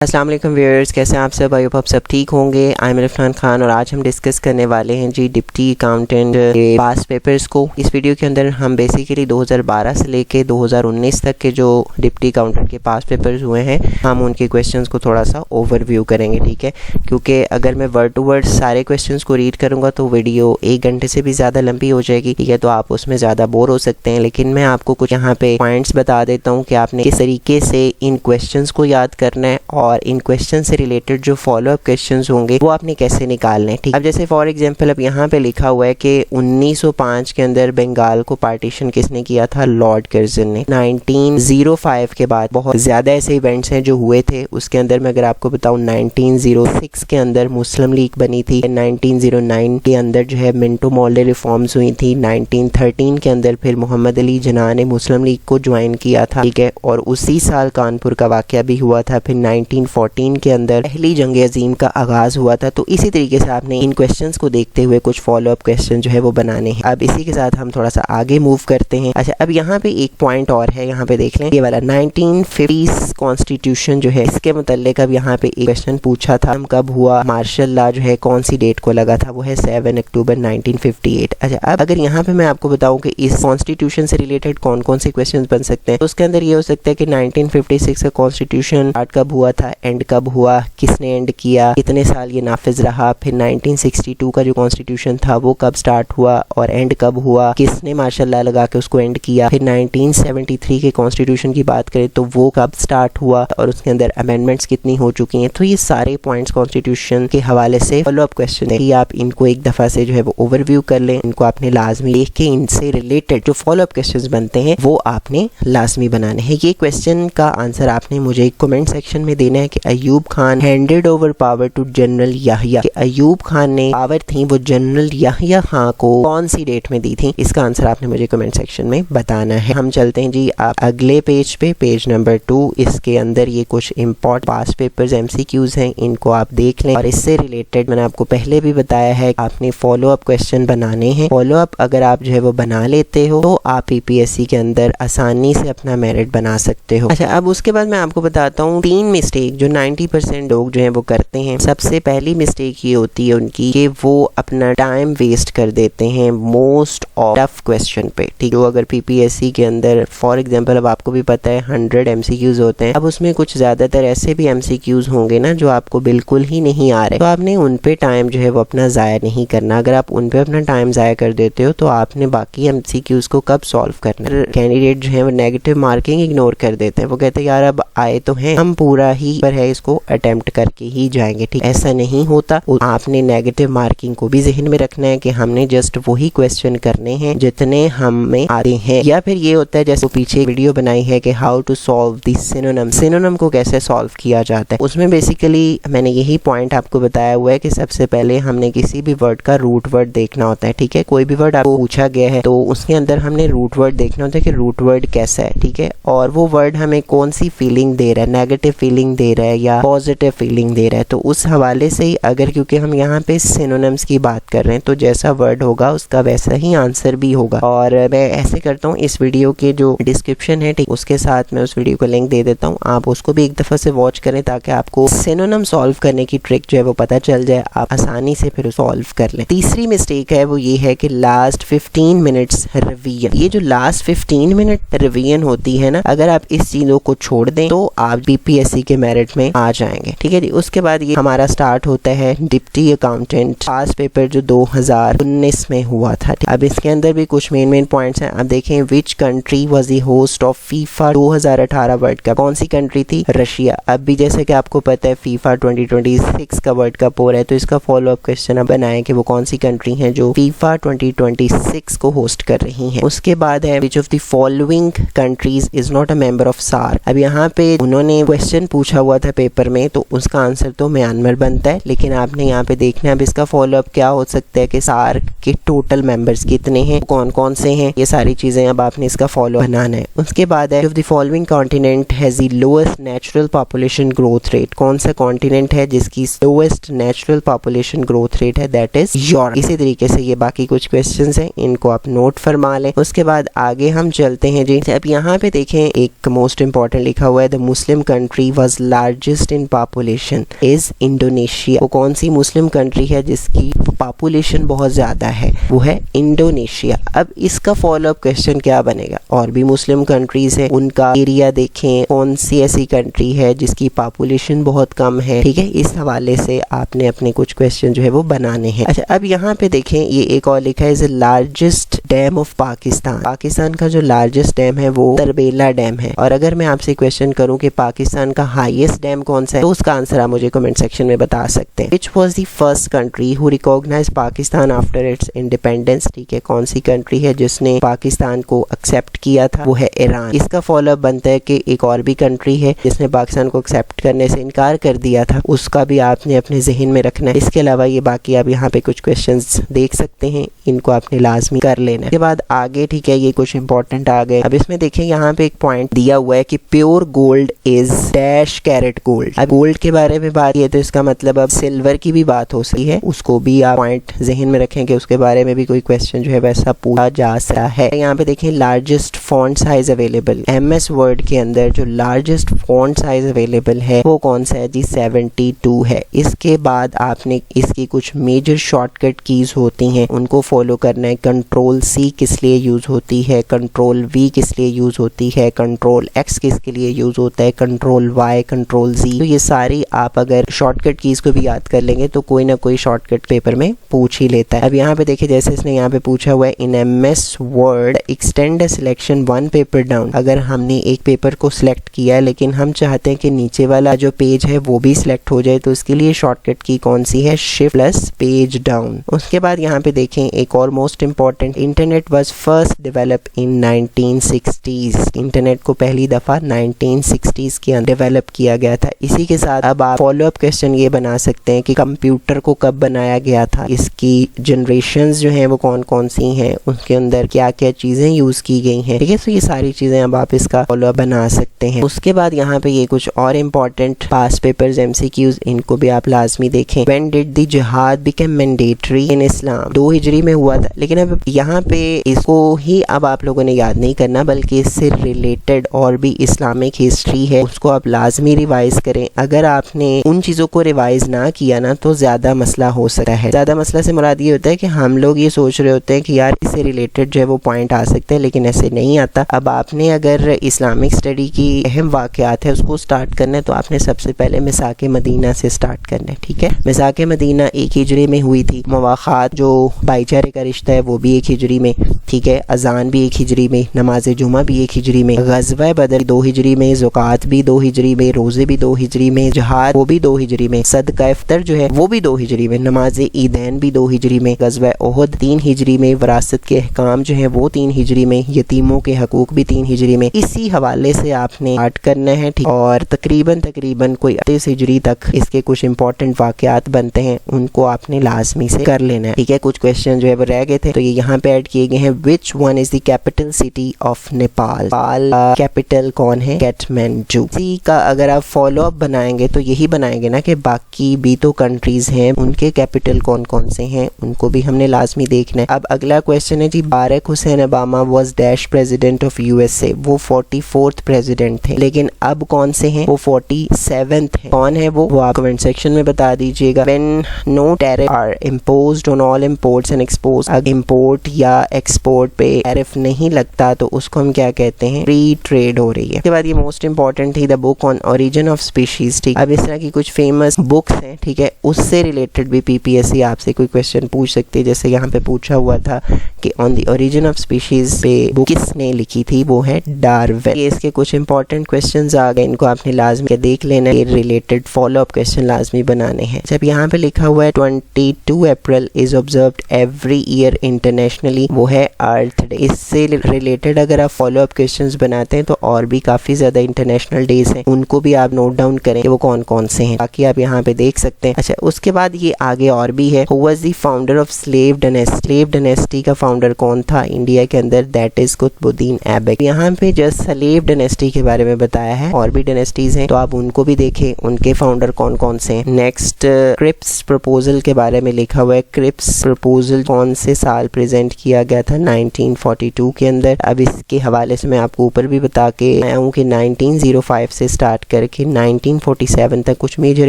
अस्सलाम वालेकुम व्यूअर्स, कैसे हैं आप सब? आई होप आप सब ठीक होंगे। आई एम इरफान खान और आज हम डिस्कस करने वाले हैं जी डिप्टी अकाउंटेंट के पास पेपर्स को। इस वीडियो के अंदर हम बेसिकली 2012 से लेके 2019 तक के जो डिप्टी अकाउंटेंट के पास पेपर्स हुए हैं हम उनके क्वेश्चंस को थोड़ा सा ओवरव्यू करेंगे, ठीक है। क्योंकि अगर मैं वर्ड टू वर्ड सारे क्वेश्चंस को रीड करूँगा तो वीडियो 1 घंटे से भी ज़्यादा लंबी हो जाएगी, ठीक है, तो आप उसमें ज़्यादा बोर हो सकते हैं। लेकिन मैं आपको कुछ यहाँ पे पॉइंट्स बता देता हूँ कि आपने किस तरीके से इन क्वेश्चंस को याद करना है और इन क्वेश्चन से रिलेटेड जो फॉलोअप क्वेश्चंस होंगे वो आपने कैसे निकालने हैं, ठीक। अब जैसे फॉर एग्जांपल अब यहाँ पे लिखा हुआ है कि 1905 के अंदर बंगाल को पार्टीशन किसने किया था? लॉर्ड कर्जन ने। 1905 के बाद बहुत ज़्यादा ऐसे इवेंट्स हैं जो हुए थे। उसके अंदर मैं अगर आपको बताऊँ 1906 के अंदर मुस्लिम लीग बनी थी, 1909 के अंदर जो है मिंटो मॉडल रिफॉर्म्स हुई थी, 1913 के अंदर फिर मोहम्मद अली जिन्ना ने मुस्लिम लीग को ज्वाइन किया था, ठीक है, और उसी साल कानपुर का वाक़या भी हुआ था। फिर 1914 के अंदर पहली जंग अजीम का आगाज हुआ था। तो इसी तरीके से आपने इन क्वेश्चंस को देखते हुए कुछ फॉलोअप क्वेश्चन जो है वो बनाने हैं। अब इसी के साथ हम थोड़ा सा आगे मूव करते हैं। अच्छा, अब यहाँ पे एक पॉइंट और है, यहाँ पे देख लें ये वाला 1950 कॉन्स्टिट्यूशन जो है इसके मुताल्लिक अब यहाँ पे एक क्वेश्चन पूछा था, कब हुआ मार्शल लॉ जो है कौन सी डेट को लगा था? वो है 7 अक्टूबर 1958। अच्छा, अब अगर यहाँ पे मैं आपको बताऊं कि इस कॉन्स्टिट्यूशन से रिलेटेड कौन कौन से क्वेश्चन बन सकते हैं, तो उसके अंदर ये हो सकता है कि 1956 का कॉन्स्टिट्यूशन स्टार्ट कब हुआ था, एंड कब हुआ, किसने एंड किया, कितने साल ये नाफिज रहा। फिर 1962 का जो कॉन्स्टिट्यूशन था वो कब स्टार्ट हुआ और एंड कब हुआ, किसने मार्शल लॉ लगा के उसको एंड किया। फिर 1973 के कॉन्स्टिट्यूशन की बात करें तो वो कब स्टार्ट हुआ और उसके अंदर अमेंडमेंट्स कितनी हो चुकी हैं। तो ये सारे पॉइंट्स कॉन्स्टिट्यूशन के हवाले से फॉलोअप क्वेश्चन है कि आप इनको एक दफा से जो है वो ओवरव्यू कर लें। इनको आपने लाजमी देख के इनसे रिलेटेड जो फॉलोअप क्वेश्चन बनते हैं वो आपने लाजमी बनाने हैं। ये क्वेश्चन का आंसर आपने मुझे कमेंट सेक्शन में देना है कि Ayub Khan handed over power to general Yahya, कि अयूब खान ने पावर थी वो जनरल याहिया खान को कौन सी डेट में दी थी? इसका आंसर आपने मुझे कमेंट सेक्शन में बताना है। हम चलते हैं जी आप अगले पेज पे, पेज नंबर 2। इसके अंदर ये कुछ इम्पोर्टेंट पास्ट पेपर्स MCQs हैं, इनको आप देख लें। और इससे रिलेटेड मैंने आपको पहले भी बताया है आपने फॉलोअप क्वेश्चन बनाने हैं। फॉलोअप अगर आप जो है वो बना लेते हो तो आप PPSC के अंदर आसानी से अपना मेरिट बना सकते हो। अच्छा, अब उसके बाद मैं आपको बताता हूँ 3 मिस्टेक जो 90% लोग जो है वो करते हैं। सबसे पहली मिस्टेक ये होती है उनकी कि वो अपना टाइम वेस्ट कर देते हैं मोस्ट ऑफ टफ क्वेश्चन पे, ठीक। जो अगर PPSC के अंदर फॉर एग्जांपल अब आपको भी पता है 100 MCQs होते हैं, अब उसमें कुछ ज्यादातर ऐसे भी MCQs होंगे ना जो आपको बिल्कुल ही नहीं आ रहे, तो आपने उन पे टाइम जो है वो अपना ज़ाया नहीं करना। अगर आप उन पे अपना टाइम ज़ाया कर देते हो तो आपने बाकी MCQs को कब सॉल्व करना है? कैंडिडेट जो है वो नेगेटिव मार्किंग इग्नोर कर देते हैं, वो कहते हैं यार अब आए तो हैं, हम पूरा ही पर है इसको अटेम्प्ट करके ही जाएंगे, ठीक। ऐसा नहीं होता। आपने नेगेटिव मार्किंग को भी जहन में रखना है कि हमने जस्ट वही क्वेश्चन करने हैं जितने हमें आते हैं। या फिर ये होता है जैसे पीछे वीडियो बनाई है कि how to solve the synonym, synonym को कैसे सॉल्व किया जाता है। उसमें बेसिकली मैंने यही पॉइंट आपको बताया हुआ है कि सबसे पहले हमने किसी भी वर्ड का रूट वर्ड देखना होता है, ठीक है। कोई भी वर्ड आपको पूछा गया है तो उसके अंदर हमने रूट वर्ड देखना होता है कि रूट वर्ड कैसा है, ठीक है, और वो वर्ड हमें कौन सी फीलिंग दे रहा है, नेगेटिव फीलिंग दे रहा है या पॉजिटिव फीलिंग दे रहा है। तो उस हवाले से ही अगर क्योंकि हम यहाँ पे सिनोनिम्स की बात कर रहे हैं तो जैसा वर्ड होगा उसका वैसा ही आंसर भी होगा। और मैं ऐसे करता हूँ इस वीडियो के जो डिस्क्रिप्शन है, ठीक, उसके साथ मैं उस वीडियो को लिंक दे देता हूँ, आप उसको भी एक दफा से वॉच करें ताकि आपको सिनोनिम सॉल्व करने की ट्रिक जो है वो पता चल जाए, आप आसानी से फिर सॉल्व कर लें। तीसरी मिस्टेक है वो ये है कि लास्ट 15 मिनट्स रिवीजन। ये जो लास्ट 15 मिनट रिवीजन होती है ना, अगर आप इस चीजों को छोड़ दें तो आप PPSC के मेरिट में आ जाएंगे, ठीक है जी। उसके बाद ये हमारा स्टार्ट होता है डिप्टी अकाउंटेंट पास पेपर जो 2019 में हुआ था। अब इसके अंदर भी कुछ मेन पॉइंट्स हैं। अब देखें which country was the host of FIFA 2018 world cup? कौन सी कंट्री थी? रशिया। अब भी जैसे कि आपको पता है फीफा 2026 का वर्ल्ड कप हो रहा है, तो इसका फॉलोअप क्वेश्चन अब बनाएं कि वो कौन सी कंट्री है जो फीफा 2026 को होस्ट कर रही है। उसके बाद है which of the following countries is not a member of SAARC. अब यहाँ पे उन्होंने क्वेश्चन पूछा हुआ था पेपर में तो उसका आंसर तो म्यांमार बनता है, लेकिन आपने यहाँ पे देखना है अब इसका फॉलोअप क्या हो सकता है कि सार्क के टोटल मेंबर्स कितने हैं, कौन कौन से हैं, ये सारी चीजें अब आपने इसका फॉलो बनाना है। उसके बाद है of the following continent has the lowest natural population growth rate? कौन सा कॉन्टिनेंट है जिसकी lowest natural population growth rate है? That is Europe. इसी तरीके से ये बाकी कुछ क्वेश्चंस हैं, इनको आप नोट फरमा लें। उसके बाद आगे हम चलते हैं जी। अब यहाँ पे देखें एक मोस्ट इंपॉर्टेंट लिखा हुआ है the Muslim country was largest in population is Indonesia. वो कौन सी मुस्लिम कंट्री है जिसकी पॉपुलेशन बहुत ज़्यादा है? वो है इंडोनेशिया। अब इसका फॉलोअप क्वेश्चन क्या बनेगा? और भी मुस्लिम कंट्रीज हैं, उनका एरिया देखें, कौन सी ऐसी कंट्री है जिसकी पॉपुलेशन बहुत कम है, ठीक है। इस हवाले से आपने अपने कुछ क्वेश्चन जो है वो बनाने हैं। अच्छा, अब यहाँ पे देखें, ये एक और लिखा है is largest dam of Pakistan. Pakistan का जो लार्जेस्ट डैम है वो तरबेला डैम है। और अगर मैं आपसे क्वेश्चन करूं कि पाकिस्तान का हाईएस्ट डैम कौन सा है, तो उसका आंसर आप मुझे कमेंट सेक्शन में बता सकते हैं। Which was the first country who recognise Pakistan after its independence, ठीक है। कौन सी कंट्री है जिसने पाकिस्तान को एक्सेप्ट किया था? वो है ईरान। इसका फॉलोअप बनता है कि एक और भी कंट्री है जिसने पाकिस्तान को एक्सेप्ट करने से इनकार कर दिया था, उसका भी आपने अपने जहन में रखना है। इसके अलावा ये बाकी आप यहाँ पे कुछ क्वेश्चंस देख सकते हैं, इनको आपने लाजमी कर लेना है। इसके बाद आगे, ठीक है, ये कुछ इंपॉर्टेंट आ गए। अब इसमें देखें, यहाँ पे एक पॉइंट दिया हुआ है कि pure gold is dash carat gold. अब गोल्ड के बारे में बात है तो इसका मतलब अब सिल्वर की भी बात हो सकती है, उसको भी आप पॉइंट जहन में रखें कि उसके बारे में भी कोई क्वेश्चन जो है वैसा पूछा जा सकता है। यहाँ पे देखें, largest font size available MS word के अंदर जो लार्जेस्ट फॉन्ट साइज अवेलेबल है वो कौन सा है जी? 72 है। इसके बाद आपने इसकी कुछ मेजर शॉर्टकट कीज होती हैं, उनको फॉलो करना है। Ctrl+C किस लिए यूज होती है, Ctrl+V किस लिए यूज होती है, Ctrl+X किसके लिए यूज होता है, Ctrl+Y, Ctrl+Z। तो ये सारी आप अगर शॉर्टकट कीज को भी याद कर लेंगे तो कोई ना कोई शॉर्टकट पेपर में पूछ ही लेता है। अब यहाँ पे देखिए, जैसे इसने यहाँ पे पूछा हुआ है, इन MS word extend a selection one paper down. अगर हमने एक पेपर को सिलेक्ट किया है लेकिन हम चाहते हैं कि नीचे वाला जो पेज है वो भी सिलेक्ट हो जाए, तो इसके लिए शॉर्टकट की कौन सी है? Shift+ page down. उसके बाद यहाँ पे देखें, एक और most important, internet was first develop in 1960s। Internet को पहली दफा 1960s के अंदर डेवलप किया गया था। इसी के साथ अब आप फॉलोअप क्वेश्चन ये बना सकते हैं कि कंप्यूटर को कब बनाया गया था, इसकी जनरेशंस जो हैं वो कौन कौन सी हैं, उसके अंदर क्या क्या चीजें यूज की गई हैं, ठीक है। तो ये सारी चीजें अब आप इसका फॉलोअप बना सकते हैं। उसके बाद यहाँ पे ये कुछ और इम्पोर्टेंट पास्ट पेपर्स MCQs, इनको भी आप लाजमी देखें। व्हेन डिड द जिहाद बिकम मैंडेटरी इन इस्लाम? 2 हिजरी में हुआ था। लेकिन अब यहाँ पे इसको ही अब आप लोगों ने याद नहीं करना, बल्कि इससे रिलेटेड और भी इस्लामिक हिस्ट्री है, उसको आप लाजमी रिवाइज करें। अगर आपने उन चीजों को रिवाइज ना किया ना तो ज्यादा मसला हो सकता है। ज्यादा मसला से मुराद ये होता है कि हम लोग ये सोच रहे होते हैं कि यार इससे रिलेटेड जो है वो पॉइंट आ सकते हैं, लेकिन ऐसे नहीं आता। अब आपने अगर इस्लामिक स्टडी की अहम वाक़यात है उसको स्टार्ट करना है तो आपने सबसे पहले मिसाके मदीना से स्टार्ट करना है, ठीक है। मिसाके मदीना 1 हिजरी में हुई थी। मवाख़ात जो भाईचारे का रिश्ता है वो भी 1 हिजरी में, ठीक है। अजान भी 1 हिजरी में, नमाज जुमा भी 1 हिजरी में, ग़ज़वा बदर 2 हिजरी में, ज़कात भी 2 हिजरी में, रोज़े भी 2 हिजरी में, जिहाद वो भी 2 हिजरी में, सदका इफ्तर जो है वो भी 2 हिजरी में, नमाज ईदैन भी 2 हिजरी में, ग़ज़वा उहद 3 हिजरी में, विरासत के अहकाम जो है वो 3 हिजरी में, यतीमों के हकूक भी 3 हिजरी में। इसी हवाले से आपने स्टार्ट करना है, ठीक। और तकरीबन कोई 38 हिजरी तक इसके कुछ इंपॉर्टेंट वाक़यात बनते हैं, उनको आपने लाजमी से कर लेना है, ठीक है। कुछ क्वेश्चन जो है वो रह गए थे तो ये यहाँ पे ऐड किए गए हैं। Which one is the capital city of Nepal? Nepal capital कौन है? काठमांडू। इसी का अगर आप फॉलो अप बनाएंगे तो यही बनाएंगे ना कि बाकी भी तो कंट्रीज हैं, उनके कैपिटल कौन कौन से हैं, उनको भी हमने लाजमी देखना है। अब अगला क्वेश्चन है जी, बारक Hussain Obama was dash president of USA। वो 44th प्रेसिडेंट थे, लेकिन अब कौन से हैं? वो 47th हैं। कौन है वो आप कमेंट सेक्शन में बता दीजिएगा। When no tariff are imposed on all imports and exports, अगर इंपोर्ट या एक्सपोर्ट पे टैरिफ नहीं लगता तो उसको हम क्या कहते हैं? फ्री ट्रेड हो रही है। उसके बाद ये मोस्ट इंपॉर्टेंट थी, the book on origin of species, ठीक। अब इस तरह की कुछ फेमस बुक्स हैं, ठीक है, उससे रिलेटेड भी PPSC आपसे कोई क्वेश्चन पूछ सकती है। जैसे यहाँ पे पूछा हुआ था कि on the origin of species पे बुक किसने लिखी थी? वो है डार्विन। ये इसके कुछ इंपॉर्टेंट क्वेश्चंस आ गए, इनको आपने लाजमी देख लेना है, रिलेटेड फॉलो अप क्वेश्चन लाजमी बनाने हैं। जब यहाँ पे लिखा हुआ है 22 April is observed every year internationally, वो है अर्थ डे। इससे रिलेटेड अगर आप फॉलो अप क्वेश्चंस बनाते हैं तो और भी काफी ज्यादा इंटरनेशनल डेज हैं, उनको भी आप नोट डाउन करें कि वो कौन कौन से हैं, बाकी आप यहाँ पे देख सकते हैं। अच्छा, उसके बाद ये आगे और भी है, who was the founder of slave dynasty? Slave dynasty का फाउंडर कौन था इंडिया के अंदर? That is Qutubuddin Aibak. यहाँ पे जस्ट स्लेव डायनेस्टी के बारे में बताया है, और भी डायनेस्टीज हैं तो आप उनको भी देखें, उनके फाउंडर कौन कौन से हैं। नेक्स्ट क्रिप्स प्रपोजल के बारे में लिखा हुआ है। क्रिप्स प्रपोजल कौन से साल प्रेजेंट किया गया था? 1942 के अंदर। अब इसके हवाले से मैं आपको ऊपर भी बता के आया हूँ कि 1905 से स्टार्ट करके 1947 तक कुछ मेजर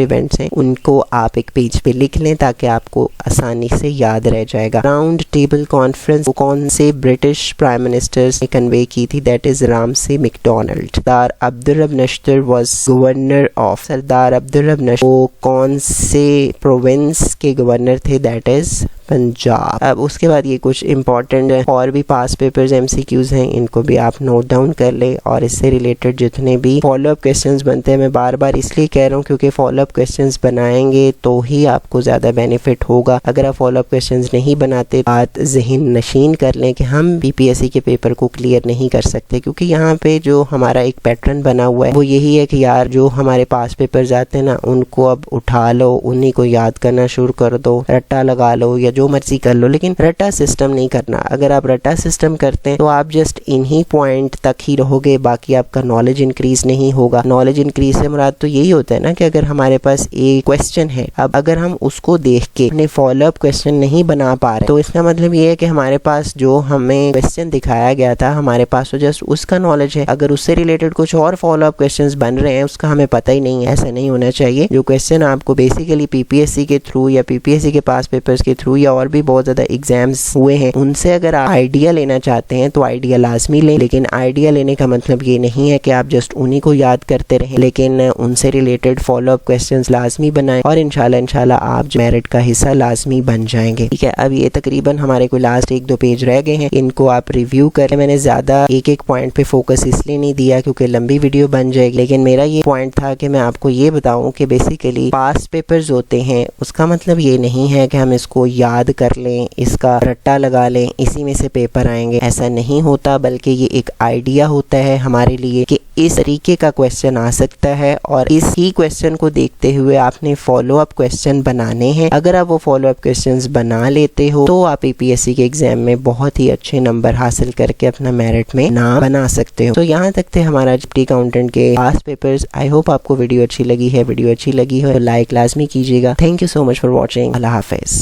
इवेंट्स हैं, उनको आप एक पेज पे लिख लें ताकि आपको आसानी से याद रह जाएगा। राउंड टेबल कॉन्फ्रेंस कौन से ब्रिटिश प्राइम मिनिस्टर्स ने कन्वे की थी? That is Ramsay MacDonald. Sardar Abdul Rab Nishtar was governor of. Sardar Abdul Rab Nishtar वो कौन से प्रोविंस के गवर्नर थे? That is Punjab. अब उसके बाद ये कुछ इंपॉर्टेंट और भी पास पेपर्स MCQs हैं, इनको भी आप नोट डाउन कर ले। और इससे रिलेटेड जितने भी फॉलोअप क्वेश्चंस बनते हैं, मैं बार बार इसलिए कह रहा हूँ क्योंकि फॉलोअप क्वेश्चंस बनाएंगे तो ही आपको ज़्यादा बेनिफिट होगा। अगर आप फॉलोअप क्वेश्चंस नहीं बनाते, बात ज़हन नशीन कर लें कि हम BPSC के पेपर को क्लियर नहीं कर सकते, क्योंकि यहाँ पे जो हमारा एक पैटर्न बना हुआ है वो यही है कि यार जो हमारे पास पेपर्स आते हैं ना, उनको अब उठा लो, उन्हीं को याद करना शुरू कर दो, रट्टा लगा लो या जो मर्जी कर लो, लेकिन रट्टा सिस्टम नहीं करना। अगर आप रट्टा सिस्टम करते हैं तो आप जस्ट इन्हीं पॉइंट तक ही रहोगे, बाकी आपका नॉलेज इंक्रीज नहीं होगा। नॉलेज इंक्रीज से मुराद तो यही होता है ना कि अगर हमारे पास एक क्वेश्चन है, अब अगर हम उसको देख के अपने फॉलोअप क्वेश्चन नहीं बना पा रहे तो इसका मतलब ये है कि हमारे पास जो हमें क्वेश्चन दिखाया गया था, हमारे पास तो जस्ट उसका नॉलेज है। अगर उससे रिलेटेड कुछ और फॉलोअप क्वेश्चंस बन रहे हैं, उसका हमें पता ही नहीं है। ऐसा नहीं होना चाहिए। जो क्वेश्चन आपको बेसिकली PPSC के थ्रू या PPSC के पास पेपर्स के थ्रू या और भी बहुत ज़्यादा एग्जाम्स हुए हैं, उनसे अगर आप आइडिया लेना चाहते हैं तो आइडिया लाजमी लें। लेकिन आइडिया लेने का मतलब ये नहीं है कि आप जस्ट उन्हीं को याद करते रहें, लेकिन उनसे रिलेटेड फॉलोअप क्वेश्चंस लाजमी बनाएं और इंशाल्लाह आप जो मेरिट का हिस्सा लाजमी बन जाएंगे। ठीक है, अब ये तकरीबन हमारे को लास्ट 1-2 पेज रह गए हैं, इनको आप रिव्यू करें। मैंने ज़्यादा एक पॉइंट पे फोकस इसलिए नहीं दिया क्योंकि लंबी वीडियो बन जाएगी, लेकिन मेरा ये पॉइंट था कि मैं आपको ये बताऊं कि बेसिकली पास पेपर्स होते हैं, उसका मतलब ये नहीं है कि हम इसको याद कर लें, इसका रट्टा लगा लें, इसी में से पेपर आएंगे। ऐसा नहीं होता, बल्कि ये एक आइडिया होता है हमारे लिए कि इस तरीके का क्वेश्चन आ सकता है और इस ही क्वेश्चन को देखते हुए आपने फॉलो अप क्वेश्चन बनाने हैं। अगर आप वो फॉलो अप क्वेश्चंस बना लेते हो तो आप APSC के एग्जाम में बहुत ही अच्छे नंबर हासिल करके अपना मेरिट में नाम बना सकते हो। तो यहाँ तक थे हमारा डिप्टी अकाउंटेंट के पास पेपर्स। आई होप आपको वीडियो अच्छी लगी है। वीडियो अच्छी लगी हो तो लाइक लाजमी कीजिएगा। Thank you so much for watching. Allah Hafiz.